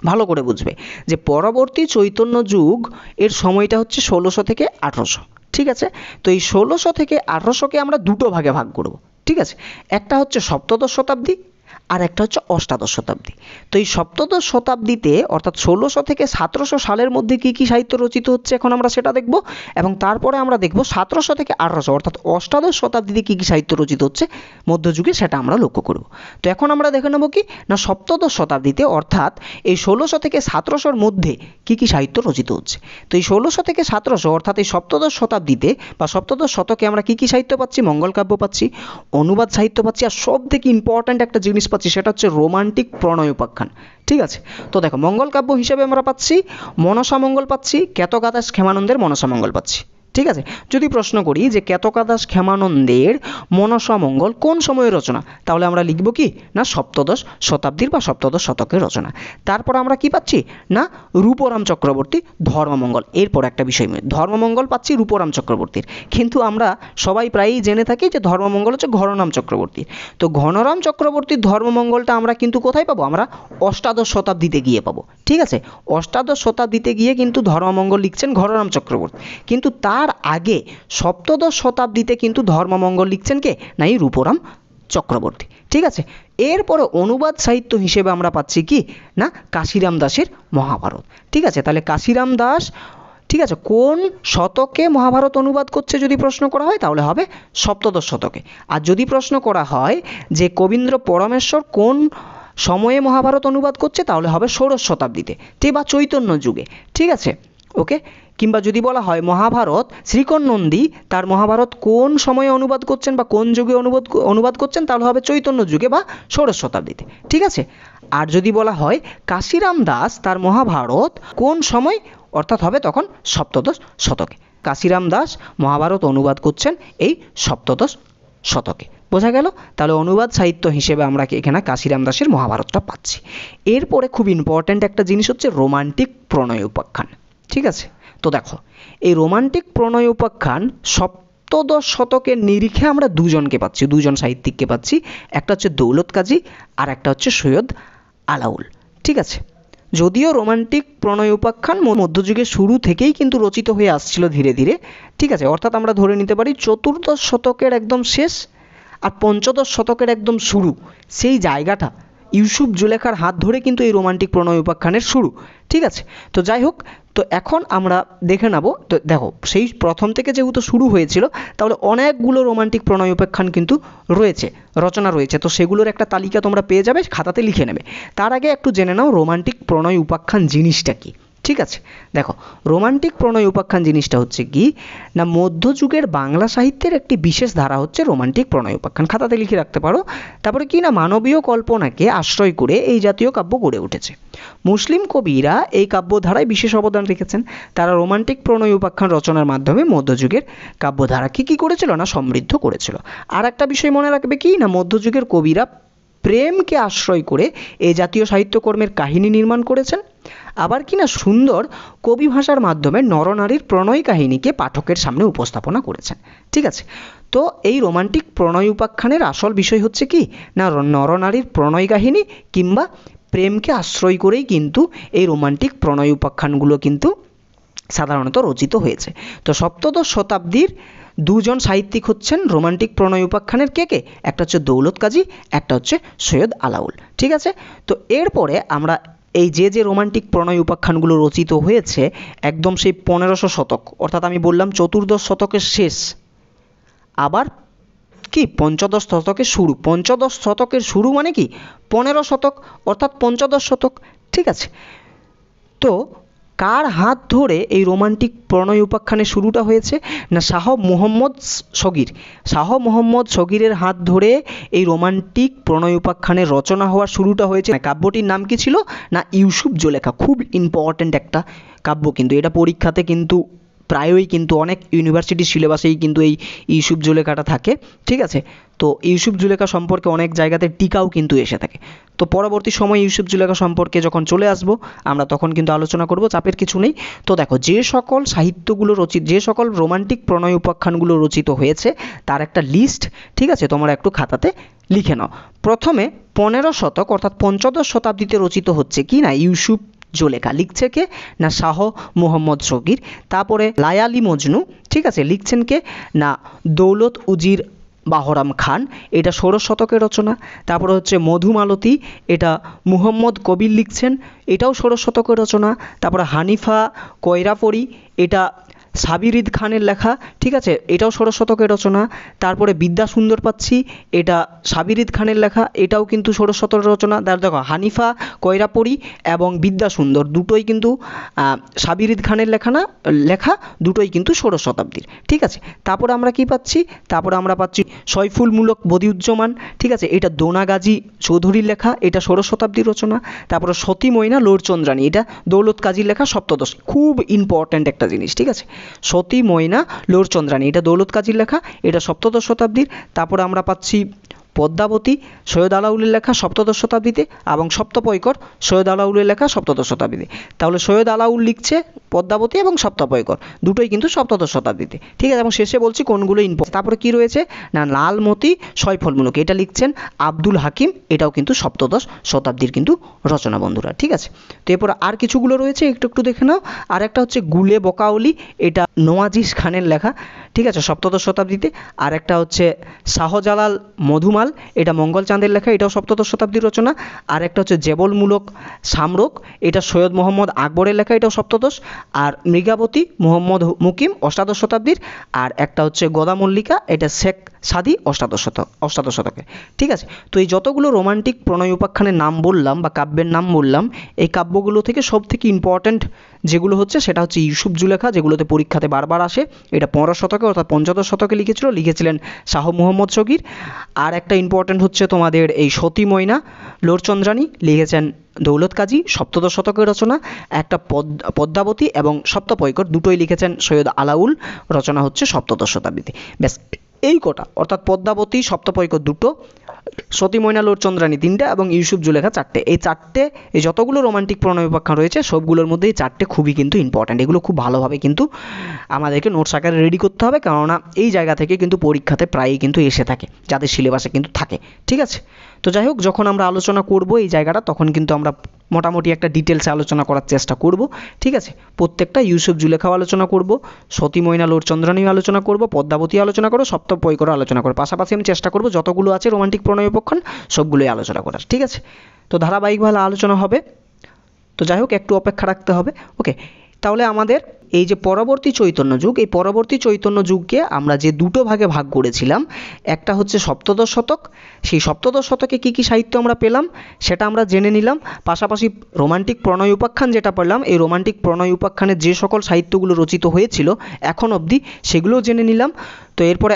[SPEAKER 1] ভালো করে বুঝবে যে পরবর্তী চৈতন্য যুগ এর সময়টা হচ্ছে 1600 থেকে 1800। ঠিক আছে, তো এই 1600 থেকে 1800কে আমরা দুটো ভাগে ভাগ করব। ঠিক আছে, একটা হচ্ছে সপ্তদশ শতাব্দী আর একটা হচ্ছে অষ্টাদশ শতাব্দী। তো এই সপ্তদশ শতাব্দীতে অর্থাৎ 1600 থেকে 1700 সালের মধ্যে কী কী সাহিত্য রচিত হচ্ছে এখন আমরা সেটা দেখব, এবং তারপরে আমরা দেখব 1700 থেকে 1800 অর্থাৎ অষ্টাদশ শতাব্দীতে কী কী সাহিত্য রচিত হচ্ছে মধ্যযুগে, সেটা আমরা লক্ষ্য করব। তো এখন আমরা দেখে নেব কি না সপ্তদশ শতাব্দীতে অর্থাৎ এই 1600 থেকে 1700-র মধ্যে কী কী সাহিত্য রচিত হচ্ছে। তো এই 1600 থেকে 1700 অর্থাৎ এই সপ্তদশ শতাব্দীতে বা সপ্তদশ শতকে আমরা কী কী সাহিত্য পাচ্ছি? মঙ্গল কাব্য পাচ্ছি, অনুবাদ সাহিত্য পাচ্ছি, আর সব থেকে ইম্পর্ট্যান্ট একটা জিনিস পাচ্ছি সেটা হচ্ছে রোমান্টিক প্রণয় উপাখ্যান। ঠিক আছে, তো দেখো মঙ্গল কাব্য হিসেবে আমরা পাচ্ছি মনসা মঙ্গল পাচ্ছি, কেতকাদাস ক্ষেমানন্দের মনসা মঙ্গল পাচ্ছি। ঠিক আছে, যদি প্রশ্ন করি যে কেতকাদাস ক্ষেমানন্দের মনসা মঙ্গল কোন সময়ের রচনা, তাহলে আমরা লিখব কি না সপ্তদশ শতাব্দীর বা সপ্তদশ শতকের রচনা। তারপর আমরা কি পাচ্ছি না রূপরাম চক্রবর্তী ধর্মমঙ্গল। এরপর একটা বিষয় ধর্মমঙ্গল পাচ্ছি রূপরাম চক্রবর্তীর, কিন্তু আমরা সবাই প্রায়ই জেনে থাকি যে ধর্মমঙ্গল হচ্ছে ঘনরাম চক্রবর্তীর। তো ঘনরাম চক্রবর্তীর ধর্মমঙ্গলটা আমরা কিন্তু কোথায় পাবো? আমরা অষ্টাদশ শতাব্দীতে গিয়ে পাবো। ঠিক আছে, অষ্টাদশ শতাব্দীতে গিয়ে কিন্তু ধর্মমঙ্গল লিখছেন ঘনরাম চক্রবর্তী, কিন্তু তার আগে সপ্তদশ শতাব্দীতে কিন্তু ধর্মমঙ্গল লিখছেন কে না এই রূপরাম চক্রবর্তী। ঠিক আছে, এরপরে অনুবাদ সাহিত্য হিসেবে আমরা পাচ্ছি কি না কাশিরাম দাসের মহাভারত। ঠিক আছে, তাহলে কাশিরাম দাস ঠিক আছে কোন শতকে মহাভারত অনুবাদ করছে যদি প্রশ্ন করা হয় তাহলে হবে সপ্তদশ শতকে। আর যদি প্রশ্ন করা হয় যে কবীন্দ্র পরমেশ্বর কোন সময়ে মহাভারত অনুবাদ করছে তাহলে হবে ষোড়শ শতাব্দীতে ঠিক বা চৈতন্য যুগে। ঠিক আছে, ওকে। কিংবা যদি বলা হয় মহাভারত শ্রীকর নন্দী তার মহাভারত কোন সময়ে অনুবাদ করছেন বা কোন যুগে অনুবাদ করছেন তাহলে হবে চৈতন্য যুগে বা ষোড়শ শতাব্দীতে। ঠিক আছে, আর যদি বলা হয় কাশিরাম দাস তার মহাভারত কোন সময় অর্থাৎ হবে তখন সপ্তদশ শতকে। কাশিরাম দাস মহাভারত অনুবাদ করছেন এই সপ্তদশ শতকে। বোঝা গেল? তাহলে অনুবাদ সাহিত্য হিসেবে আমরা এখানে কাশিরাম দাসের মহাভারতটা পাচ্ছি। এরপরে খুব ইম্পর্ট্যান্ট একটা জিনিস হচ্ছে রোমান্টিক প্রণয় উপাখ্যান। ঠিক আছে, তো দেখো এই রোমান্টিক প্রণয় উপাখ্যান সপ্তদশ শতকের নিরিখে আমরা দুজনকে পাচ্ছি, দুজন সাহিত্যিককে পাচ্ছি। একটা হচ্ছে দৌলত কাজী আর একটা হচ্ছে সৈয়দ আলাউল। ঠিক আছে, যদিও রোমান্টিক প্রণয় উপাখ্যান মধ্যযুগের শুরু থেকেই কিন্তু রচিত হয়ে আসছিল ধীরে ধীরে, ঠিক আছে, অর্থাৎ আমরা ধরে নিতে পারি চতুর্দশ শতকের একদম শেষ আর পঞ্চদশ শতকের একদম শুরু, সেই জায়গাটা ইউসুফ জুলেখার হাত ধরে কিন্তু এই রোমান্টিক প্রণয় উপাখ্যানের শুরু, ঠিক আছে। তো যাই হোক, তো এখন আমরা দেখে নেব, তো দেখো সেই প্রথম থেকে যেহেতু শুরু হয়েছিল, তাহলে অনেকগুলো রোমান্টিক প্রণয় উপাখ্যান কিন্তু রয়েছে, রচনা রয়েছে, তো সেগুলোর একটা তালিকা তোমরা পেয়ে যাবে, খাতাতে লিখে নেবে। তার আগে একটু জেনে নাও রোমান্টিক প্রণয় উপাখ্যান জিনিসটা কি, ঠিক আছে। দেখো রোমান্টিক প্রণয় উপাখ্যান জিনিসটা হচ্ছে কি না, মধ্যযুগের বাংলা সাহিত্যের একটি বিশেষ ধারা হচ্ছে রোমান্টিক প্রণয় উপাখ্যান, খাতাতে লিখে রাখতে পারো। তারপরে কি না, মানবীয় কল্পনাকে আশ্রয় করে এই জাতীয় কাব্য গড়ে উঠেছে। মুসলিম কবিরা এই কাব্যধারায় বিশেষ অবদান রেখেছেন। তারা রোমান্টিক প্রণয় উপাখ্যান রচনার মাধ্যমে মধ্যযুগের কাব্যধারাকে কী করেছিল না, সমৃদ্ধ করেছিল। আর একটা বিষয় মনে রাখবে কি না, মধ্যযুগের কবিরা প্রেমকে আশ্রয় করে এই জাতীয় সাহিত্যকর্মের কাহিনী নির্মাণ করেছেন। আবার কি না সুন্দর কবি ভাষার মাধ্যমে নরনারীর প্রণয় কাহিনীকে পাঠকের সামনে উপস্থাপনা করেছেন, ঠিক আছে। তো এই রোমান্টিক প্রণয় উপাখ্যানের আসল বিষয় হচ্ছে কি না, নরনারীর প্রণয় কাহিনী কিংবা প্রেমকে আশ্রয় করেই কিন্তু এই রোমান্টিক প্রণয় উপাখ্যানগুলো কিন্তু সাধারণত রচিত হয়েছে। তো সপ্তদশ শতাব্দীর দুজন সাহিত্যিক হচ্ছেন রোমান্টিক প্রণয় উপাখ্যানের কে কে, একটা হচ্ছে দৌলত কাজী, একটা হচ্ছে সৈয়দ আলাউল, ঠিক আছে। তো এরপরে আমরা এই যে রোমান্টিক প্রণয় উপাখ্যানগুলো রচিত হয়েছে একদম সেই 1500 শতক, অর্থাৎ আমি বললাম চতুর্দশ শতকের শেষ, আবার কি পঞ্চদশ শতকের শুরু, পঞ্চদশ শতকের শুরু মানে কি 15 শতক, অর্থাৎ পঞ্চদশ শতক, ঠিক আছে। তো কার হাত ধরে এই রোমান্টিক প্রণয় উপাখ্যানের শুরুটা হয়েছে না, শাহ মুহম্মদ সগির, শাহ মুহম্মদ সগিরের হাত ধরে এই রোমান্টিক প্রণয় উপাখ্যানের রচনা হওয়ার শুরুটা হয়েছে। কাব্যটির নাম কি ছিল না, ইউসুফ জুলেখা, খুব ইম্পর্ট্যান্ট একটা কাব্য, কিন্তু এটা পরীক্ষাতে কিন্তু প্রায়ই কিন্তু অনেক ইউনিভার্সিটির সিলেবাসেই কিন্তু এই ইউসুফ জুলেখাটা থাকে, ঠিক আছে। তো ইউসুফ জুলেখা সম্পর্কে অনেক জায়গাতে টিকাও কিন্তু এসে থাকে। তো পরবর্তী সময় ইউসুফ জুলেখা সম্পর্কে যখন চলে আসবো আমরা তখন কিন্তু আলোচনা করব, চাপের কিছু নেই। তো দেখো যে সকল সাহিত্যগুলো যে সকল রোমান্টিক প্রণয় উপাখ্যানগুলো রচিত হয়েছে তার একটা লিস্ট, ঠিক আছে, তোমরা একটু খাতাতে লিখে নাও। প্রথমে 15 শতক অর্থাৎ পঞ্চদশ শতাব্দীতে রচিত হচ্ছে কি না ইউসুফ জুলেখা, লিখছে কে না শাহ মুহম্মদ সগির। তারপরে লায়ালি মজনু, ঠিক আছে, লিখছেন কে না দৌলত উজির বাহরাম খান, এটা 16 শতকের রচনা। তারপরে হচ্ছে মধুমালতী, এটা মুহম্মদ কবির লিখছেন, এটাও 16 শতকের রচনা। তারপরে হানিফা কয়রাপরি, এটা সাবির ঈদ খানের লেখা, ঠিক আছে, এটাও 16 শতকের রচনা। তারপরে বিদ্যাসুন্দর পাচ্ছি, এটা সাবির ঈদ খানের লেখা, এটাও কিন্তু 16 শতকের রচনা। দেখো হানিফা কয়রাপরি এবং বিদ্যাসুন্দর দুটোই কিন্তু সাবির ঈদ খানের লেখা দুটোই কিন্তু 16 শতাব্দীর, ঠিক আছে। তারপরে আমরা কি পাচ্ছি, তারপরে আমরা পাচ্ছি সয়ফুল মুলক বদিউজ্জামান, ঠিক আছে, এটা দোনা গাজী চৌধুরীর লেখা, এটা 16 শতাব্দীর রচনা। তারপরে সতী ময়না লোরচন্দ্রানী, এটা দৌলত কাজীর লেখা, সপ্তদশ, খুব ইম্পর্ট্যান্ট একটা জিনিস, ঠিক আছে। সতী ময়না লোরচন্দ্রানী, এটা দৌলত কাজীর লেখা, এটা সপ্তদশ শতাব্দীর। তারপরে আমরা পাচ্ছি পদ্মাবতী সৈয়দ আলাউলের লেখা সপ্তদশ শতাব্দীতে, এবং সপ্তপৈকর সৈয়দ আলাউলের লেখা সপ্তদশ শতাব্দীতে। তাহলে সৈয়দ আলাউল লিখছে পদ্মাবতী এবং সপ্তপৈকর দুটোই কিন্তু সপ্তদশ শতাব্দীতে, ঠিক আছে। এবং শেষে বলছি কোনগুলো ইম্পর্টেন্ট। তারপরে কি রয়েছে না লালমতি সয়ফল মুলক, এটা লিখছেন আব্দুল হাকিম, এটাও কিন্তু সপ্তদশ শতাব্দীর কিন্তু রচনা বন্ধুরা, ঠিক আছে। তো এরপর আর কিছুগুলো রয়েছে একটু একটু দেখে নাও। আর একটা হচ্ছে গুলে বকাউলি, এটা নওয়াজিস খানের লেখা, ঠিক আছে, সপ্তদশ শতাব্দীতে। আর একটা হচ্ছে শাহজালাল মধুমাল, এটা মঙ্গলচাঁদের লেখা, এটাও সপ্তদশ শতাব্দীর রচনা। আর একটা হচ্ছে জেবলমূলক সামরক, এটা সৈয়দ মোহাম্মদ আকবরের লেখা, এটাও সপ্তদশ। আর মৃগাবতী মোহাম্মদ মুকিম অষ্টাদশ শতাব্দীর। আর একটা হচ্ছে গদামল্লিকা, এটা শেখ সাদি অষ্টাদশ শতকে, ঠিক আছে। তো এই যতগুলো রোমান্টিক প্রণয় উপাখ্যানের নাম বললাম বা কাব্যের নাম বললাম, এই কাব্যগুলো থেকে সব থেকে ইম্পর্ট্যান্ট যেগুলো হচ্ছে সেটা হচ্ছে ইউসুফ জুলেখা, যেগুলোতে পরীক্ষাতে বারবার আসে, এটা 15 শতকে অর্থাৎ পঞ্চদশ শতকে লিখেছিলেন শাহ মুহম্মদ সগির। আর একটা ইম্পর্ট্যান্ট হচ্ছে তোমাদের এই সতী ময়না লোরচন্দ্রানী, লিখেছেন দৌলত কাজী, সপ্তদশ শতকের রচনা। একটা পদ্মাবতী এবং সপ্তপৈকর দুটোই লিখেছেন সৈয়দ আলাউল, রচনা হচ্ছে সপ্তদশ শতাব্দীতে। ব্যাস এই কটা, অর্থাৎ পদ্মাবতী সপ্তপৈকর দুটো, সতী ময়না লোরচন্দ্রানী তিনটা এবং ইউসুফ জুলেখা চারটে। এই যতগুলো রোমান্টিক প্রণয় উপাখ্যান রয়েছে সবগুলোর মধ্যে এই চারটে খুবই কিন্তু ইম্পর্ট্যান্ট। এগুলো খুব ভালোভাবে কিন্তু আমাদেরকে নোটস আকারে রেডি করতে হবে, কেননা এই জায়গা থেকে কিন্তু পরীক্ষাতে প্রায়ই কিন্তু এসে থাকে, যাদের সিলেবাসে কিন্তু থাকে, ঠিক আছে। তো যাই হোক, যখন আমরা আলোচনা করব এই জায়গাটা তখন কিন্তু আমরা মোটামুটি একটা ডিটেলসে আলোচনা করার চেষ্টা করব, ঠিক আছে। প্রত্যেকটা ইউসুফ জুলেখাও আলোচনা করব, সতী ময়না লোরচন্দ্রানীও আলোচনা করব, পদ্মাবতী আলোচনা করব, সপ্তম পই করে আলোচনা করব। পাশাপাশি আমি চেষ্টা করব যতগুলো আছে রোমান্টিক প্রণয় উপাখ্যান সবগুলোই আলোচনা করার, ঠিক আছে। তো ধারাবাহিকভাবে আলোচনা হবে, তো যাই হোক একটু অপেক্ষা রাখতে হবে। ওকে, তাহলে আমাদের এই যে পরবর্তী চৈতন্য যুগ, এই পরবর্তী চৈতন্য যুগকে আমরা যে দুটো ভাগে ভাগ করেছিলাম, একটা হচ্ছে সপ্তদশ শতক, সেই সপ্তদশ শতকে কী কী সাহিত্য আমরা পেলাম সেটা আমরা জেনে নিলাম। পাশাপাশি রোমান্টিক প্রণয় উপাখ্যান যেটা পেলাম, এই রোমান্টিক প্রণয় উপাখ্যানের যে সকল সাহিত্যগুলো রচিত হয়েছিল এখন অবধি সেগুলোও জেনে নিলাম। তো এরপরে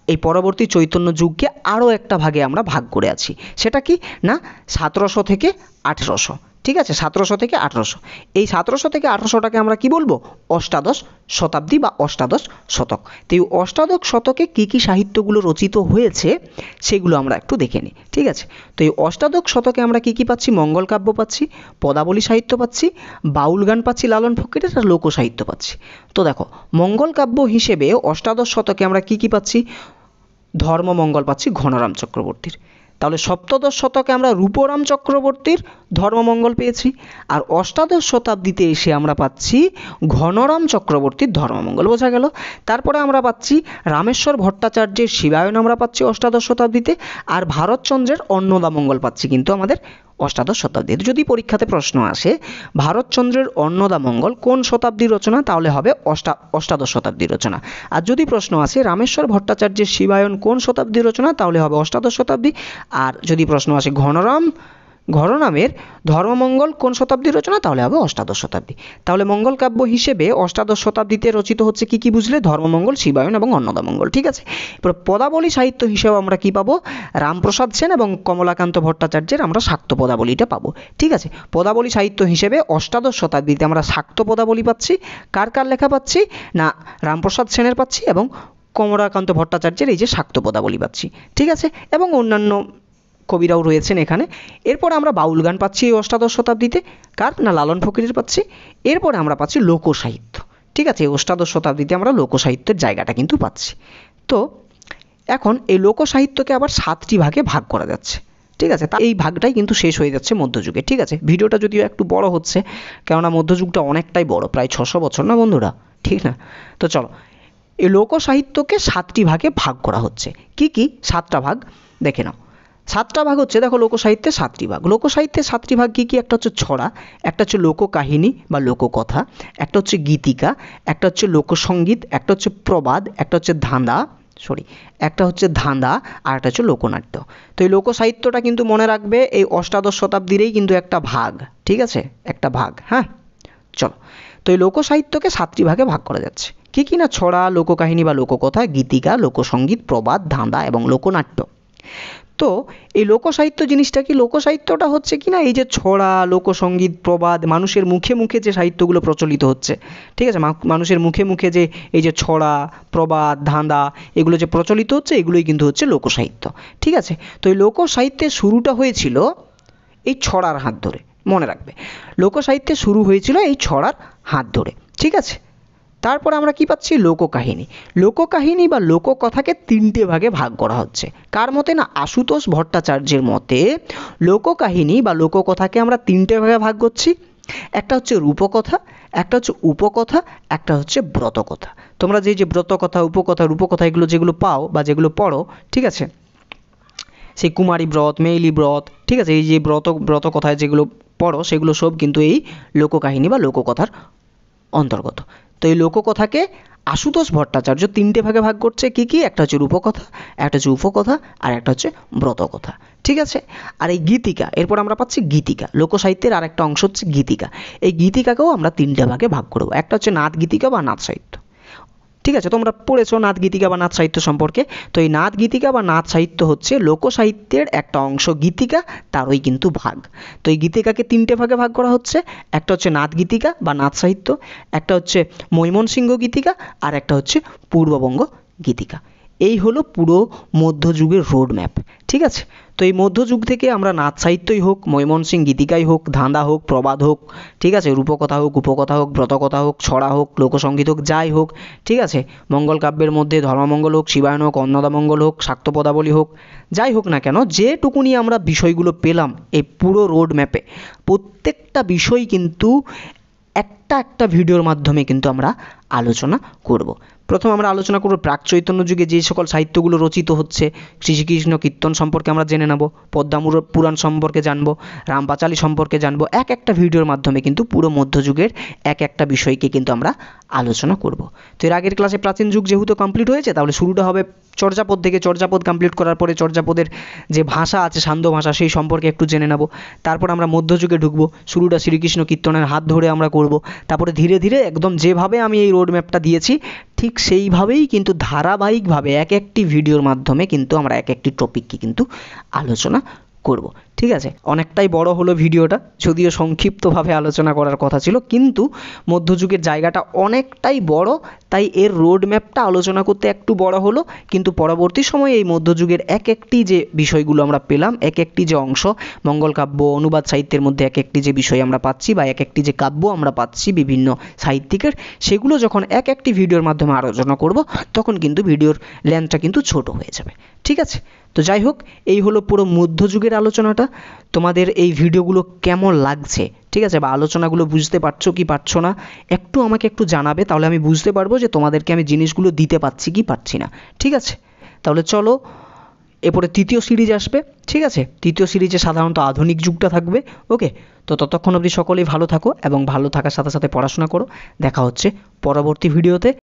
[SPEAKER 1] এই পরবর্তী চৈতন্য যুগকে আরও একটা ভাগে আমরা ভাগ করে আছি, সেটা কি না 1700 থেকে 1800, ঠিক আছে, 1700 থেকে 1800। এই 1700 থেকে 1800টাকে আমরা কি বলবো, অষ্টাদশ শতাব্দী বা অষ্টাদশ শতক। তো এই অষ্টাদশ শতকে কী কী সাহিত্যগুলো রচিত হয়েছে সেগুলো আমরা একটু দেখে নিই, ঠিক আছে। তো এই অষ্টাদশ শতকে আমরা কী কী পাচ্ছি, মঙ্গল কাব্য পাচ্ছি, পদাবলী সাহিত্য পাচ্ছি, বাউল গান পাচ্ছি লালন ফকিরের, আর লোক সাহিত্য পাচ্ছি। তো দেখো মঙ্গল কাব্য হিসেবে অষ্টাদশ শতকে আমরা কী কী পাচ্ছি, ধর্মমঙ্গল পাচ্ছি ঘনরাম চক্রবর্তীর। তাহলে সপ্তদশ শতকে আমরা রূপরাম চক্রবর্তীর ধর্মমঙ্গল পেয়েছি, আর অষ্টাদশ শতাব্দীতে এসে আমরা পাচ্ছি ঘনরাম চক্রবর্তীর ধর্মমঙ্গল, বোঝা গেল। তারপরে আমরা পাচ্ছি রামেশ্বর ভট্টাচার্যের শিবায়ন আমরা পাচ্ছি অষ্টাদশ শতাব্দীতে, আর ভারতচন্দ্রের অন্নদামঙ্গল পাচ্ছি কিন্তু আমাদের অষ্টাদশ শতাব্দীতে। যদি পরীক্ষাতে প্রশ্ন আসে ভারতচন্দ্রের অন্নদামঙ্গল কোন শতাব্দীর রচনা, তাহলে হবে অষ্টাদশ শতাব্দীর রচনা। আর যদি প্রশ্ন আসে রামেশ্বর ভট্টাচার্যের শিবায়ন কোন শতাব্দীর রচনা, তাহলে হবে অষ্টাদশ শতাব্দী। আর যদি প্রশ্ন আসে ঘনরামের ধর্মমঙ্গল কোন শতাব্দীর রচনা, তাহলে হবে অষ্টাদশ শতাব্দী। তাহলে মঙ্গল কাব্য হিসেবে অষ্টাদশ শতাব্দীতে রচিত হচ্ছে কি কি বুঝলে, ধর্মমঙ্গল, শিবায়ন এবং অন্নদামঙ্গল, ঠিক আছে। এবার পদাবলী সাহিত্য হিসেবে আমরা কি পাবো, রামপ্রসাদ সেন এবং কমলাকান্ত ভট্টাচার্যের আমরা শাক্ত পদাবলীটা পাবো, ঠিক আছে। পদাবলী সাহিত্য হিসেবে অষ্টাদশ শতাব্দীতে আমরা শাক্ত পদাবলী পাচ্ছি, কার কার লেখা পাচ্ছি না, রামপ্রসাদ সেনের পাচ্ছি এবং কমলাকান্ত ভট্টাচার্যের এই যে শাক্ত পদাবলী পাচ্ছি, ঠিক আছে, এবং অন্যান্য কবিরাও রয়েছেন এখানে। এরপর আমরা বাউল গান পাচ্ছি এই অষ্টাদশ শতাব্দীতে, কার না, লালন ফকিরের পাচ্ছি। এরপরে আমরা পাচ্ছি লোকসাহিত্য, ঠিক আছে, এই অষ্টাদশ শতাব্দীতে আমরা লোকসাহিত্যের জায়গাটা কিন্তু পাচ্ছি। তো এখন এই লোকসাহিত্যকে আবার 7টি ভাগে ভাগ করা যাচ্ছে, ঠিক আছে। তা এই ভাগটাই কিন্তু শেষ হয়ে যাচ্ছে মধ্যযুগে, ঠিক আছে। ভিডিওটা যদিও একটু বড় হচ্ছে, কেননা মধ্যযুগটা অনেকটাই বড়, প্রায় 600 বছর না বন্ধুরা, ঠিক না। তো চলো এই লোকসাহিত্যকে 7টি ভাগে ভাগ করা হচ্ছে। কি কি 7টা ভাগ দেখে নাও। 7টা ভাগ হচ্ছে, দেখো লোকসাহিত্যে 7টি ভাগ। লোকসাহিত্যে 7টি ভাগ কী কী, একটা হচ্ছে ছড়া, একটা হচ্ছে লোককাহিনী বা লোককথা, একটা হচ্ছে গীতিকা, একটা হচ্ছে লোকসঙ্গীত, একটা হচ্ছে প্রবাদ, একটা হচ্ছে ধাঁধা, আর একটা হচ্ছে লোকনাট্য। তো এই লোকসাহিত্যটা কিন্তু মনে রাখবে এই অষ্টাদশ শতাব্দীরই কিন্তু একটা ভাগ, ঠিক আছে, একটা ভাগ। হ্যাঁ চলো, তো এই লোকসাহিত্যকে 7টি ভাগে ভাগ করা যাচ্ছে। কি কি না, ছড়া, লোককাহিনী বা লোককথা, গীতিকা, লোকসঙ্গীত, প্রবাদ, ধাঁধা এবং লোকনাট্য। তো এই লোকসাহিত্য জিনিসটা কি, লোকসাহিত্যটা হচ্ছে কি না, এই যে ছড়া, লোকসঙ্গীত, প্রবাদ, মানুষের মুখে মুখে যে সাহিত্যগুলো প্রচলিত হচ্ছে, ঠিক আছে, মানুষের মুখে মুখে যে এই যে ছড়া, প্রবাদ, ধাঁধা এগুলো যে প্রচলিত হচ্ছে, এগুলোই কিন্তু হচ্ছে লোকসাহিত্য, ঠিক আছে। তো এই লোকসাহিত্যের শুরুটা হয়েছিল এই ছড়ার হাত ধরে, মনে রাখবে লোকসাহিত্যে শুরু হয়েছিল এই ছড়ার হাত ধরে, ঠিক আছে। তারপর আমরা কি পাচ্ছি, লোককাহিনী বা লোককথাকে 3টে ভাগে ভাগ করা হচ্ছে। কার মতে না, আশুতোষ ভট্টাচার্যের মতে লোককাহিনী বা লোককথাকে আমরা 3টে ভাগে ভাগ করছি। একটা হচ্ছে রূপকথা, একটা হচ্ছে উপকথা, একটা হচ্ছে ব্রতকথা। তোমরা যে ব্রতকথা, উপকথা, রূপকথা এগুলো যেগুলো পাও বা যেগুলো পড়ো, ঠিক আছে, সেই কুমারী ব্রত, মেইলি ব্রত, ঠিক আছে, এই যে ব্রতকথায় যেগুলো পড়ো সেগুলো সব কিন্তু এই লোককাহিনী বা লোককথার অন্তর্গত। তো এই লোককথাকে আশুতোষ ভট্টাচার্য 3টে ভাগে ভাগ করছে। কি কি, একটা হচ্ছে রূপকথা, একটা হচ্ছে উপকথা, আর একটা হচ্ছে ব্রতকথা, ঠিক আছে। আর এই গীতিকা, এরপর আমরা পাচ্ছি গীতিকা, লোকসাহিত্যের আর একটা অংশ হচ্ছে গীতিকা। এই গীতিকাকেও আমরা 3টে ভাগে ভাগ করব। একটা হচ্ছে নাথ গীতিকা বা নাথ সাহিত্য, ঠিক আছে, তোমরা পড়েছো নাথ গীতিকা বা নাথ সাহিত্য সম্পর্কে। তো এই নাথ গীতিকা বা নাথ সাহিত্য হচ্ছে লোকসাহিত্যের একটা অংশ, গীতিকা তারই কিন্তু ভাগ। তো এই গীতিকাকে 3টে ভাগে ভাগ করা হচ্ছে। একটা হচ্ছে নাথ গীতিকা বা নাথ সাহিত্য, একটা হচ্ছে মৈমনসিংহ গীতিকা, আর একটা হচ্ছে পূর্ববঙ্গ গীতিকা। এই হলো পুরো মধ্যযুগের রোড ম্যাপ, ঠিক আছে। তো এই মধ্যযুগ থেকে আমরা নাচ সাহিত্যই হোক, মৈমনসিংহ গীতিকাই হোক, ধাঁধা হোক, প্রবাদ হোক, ঠিক আছে, রূপকথা হোক, উপকথা হোক, ব্রতকথা হোক, ছড়া হোক, লোকসঙ্গীত হোক, যাই হোক, ঠিক আছে, মঙ্গল কাব্যের মধ্যে ধর্মমঙ্গল হোক, শিবায়ন হোক, অন্নদামঙ্গল হোক, শাক্ত পদাবলী হোক, যাই হোক না কেন, যেটুকুনি আমরা বিষয়গুলো পেলাম এই পুরো রোড ম্যাপে, প্রত্যেকটা বিষয় কিন্তু একটা একটা ভিডিওর মাধ্যমে কিন্তু আমরা আলোচনা করব। প্রথম আমরা আলোচনা করব প্রাক চৈতন্য যুগে যে সকল সাহিত্যগুলো রচিত হচ্ছে, শ্রীকৃষ্ণ কীর্তন সম্পর্কে আমরা জেনে নেব, পদ্মা পুরাণ সম্পর্কে জানবো, রামপাঁচালী সম্পর্কে জানবো। এক একটা ভিডিওর মাধ্যমে কিন্তু পুরো মধ্যযুগের এক একটা বিষয়কে কিন্তু আমরা আলোচনা করব। তো এর আগের ক্লাসে প্রাচীন যুগ যেহেতু কমপ্লিট হয়েছে, তাহলে শুরুটা হবে চর্যাপদ থেকে। চর্যাপদ কমপ্লিট করার পরে চর্যাপদের যে ভাষা আছে, সান্ধ্য ভাষা, সেই সম্পর্কে একটু জেনে নেব। তারপর আমরা মধ্যযুগে ঢুকবো, শুরুটা শ্রীকৃষ্ণ কীর্তনের হাত ধরে আমরা করব। তারপরে ধীরে ধীরে একদম যেভাবে আমি এই রোড ম্যাপটা দিয়েছি ঠিক সেইভাবেই কিন্তু ধারাবাহিকভাবে এক একটি ভিডিওর মাধ্যমে কিন্তু আমরা এক একটি টপিককে কিন্তু আলোচনা করব, ঠিক আছে। অনেকটাই বড় হলো ভিডিওটা, যদিও সংক্ষিপ্তভাবে আলোচনা করার কথা ছিল, কিন্তু মধ্যযুগের জায়গাটা অনেকটাই বড়, তাই এর রোড ম্যাপটা আলোচনা করতে একটু বড় হলো। কিন্তু পরবর্তী সময়ে এই মধ্যযুগের এক একটি যে বিষয়গুলো আমরা পেলাম, এক একটি যে অংশ, মঙ্গল কাব্য, অনুবাদ সাহিত্যের মধ্যে এক একটি যে বিষয় আমরা পাচ্ছি, বা এক একটি যে কাব্য আমরা পাচ্ছি বিভিন্ন সাহিত্যিকের, সেগুলো যখন এক একটি ভিডিওর মাধ্যমে আলোচনা করব, তখন কিন্তু ভিডিওর লেন্থটা কিন্তু ছোট হয়ে যাবে, ঠিক আছে। তো যাই হোক, এই হলো পুরো মধ্যযুগের আলোচনাটা। তোমাদের এই ভিডিওগুলো কেমন লাগছে, ঠিক আছে, বা আলোচনাগুলো বুঝতে পারছো কি পারছো না, একটু আমাকে একটু জানাবে, তাহলে আমি বুঝতে পারবো যে তোমাদেরকে আমি জিনিসগুলো দিতে পারছি কি পারছি না, ঠিক আছে। তাহলে চলো, এরপরে তৃতীয় সিরিজ আসবে, ঠিক আছে। তৃতীয় সিরিজে সাধারণত আধুনিক যুগটা থাকবে, ওকে। তো ততক্ষণ অবধি সকলেই ভালো থাকো এবং ভালো থাকার সাথে সাথে পড়াশোনা করো। দেখা হচ্ছে পরবর্তী ভিডিওতে।